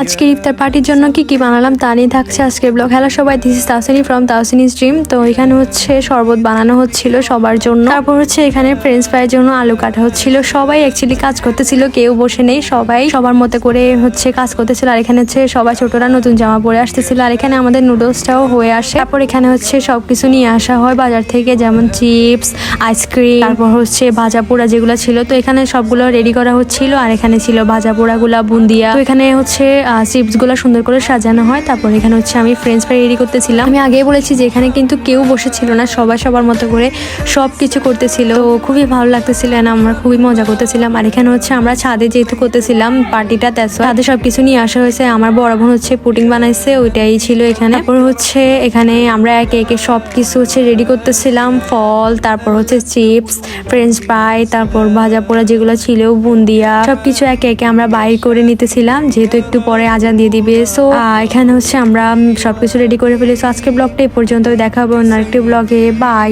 আজকের ইফতার পার্টির জন্য কি কি বানালাম তা নিয়ে থাকছে আজকের ব্লগ। হ্যালো সবাই, দিস ইজ তাসনি ফ্রম তাসনিস ড্রিম। তো এখানে হচ্ছে শরবত বানানো হচ্ছিল সবার জন্য। তারপর হচ্ছে এখানে ফ্রেঞ্চ ফ্রাইয়ের জন্য আলু কাটা হচ্ছিল। সবাই অ্যাকচুয়ালি কাজ করতেছিল, কেউ বসে নেই, সবাই সবার মতো করে হচ্ছে কাজ করতেছিল। আর এখানে হচ্ছে সবাই ছোটরা নতুন জামা পরে আসতেছিল। আর এখানে আমাদের নুডলসটাও হয়ে আসে। তারপর এখানে হচ্ছে সবকিছু নিয়ে আসা হয় বাজার থেকে, যেমন চিপস, আইসক্রিম, তারপর হচ্ছে ভাজা পোড়া যেগুলো ছিল। তো এখানে সবগুলো রেডি করা হচ্ছিল। আর এখানে ছিল ভাজা পোড়াগুলা, বুন্দিয়া। তো এখানে হচ্ছে চিপস গুলো সুন্দর করে সাজানো হয়। তারপর এখানে হচ্ছে আমি ফ্রেঞ্চ ফ্রাই রেডি করতেছিলাম। আমি আগেই বলেছি যে এখানে কিন্তু কেউ বসেছিল না, সবাই সবার মতো করে সব কিছু করতেছিল। তো খুবই ভালো লাগতেছিল, আমরা খুবই মজা করতেছিলাম। আর এখানে হচ্ছে আমরা ছাদে যেহেতু করতেছিলাম পার্টিটা, ছাদে সবকিছু নিয়ে আসা হয়েছে। আমার বড় বোন হচ্ছে পুডিং বানাইছে, ওইটাই ছিল এখানে। তারপর হচ্ছে এখানে আমরা একে একে সবকিছু হচ্ছে রেডি করতেছিলাম, ফল, তারপর হচ্ছে চিপস, ফ্রেঞ্চ ফ্রাই, তারপর ভাজা পোড়া যেগুলো ছিল, বুন্দিয়া, সবকিছু একে একে আমরা বাইর করে নিতেছিলাম, যেহেতু একটু পরে আজান দিয়ে দিবে। সো এখানে হচ্ছে আমরা সবকিছু রেডি করে ফেলেছি। আজকের ব্লগটা এই পর্যন্ত, দেখা হবে অন্য আরেকটি ব্লগে। বাই।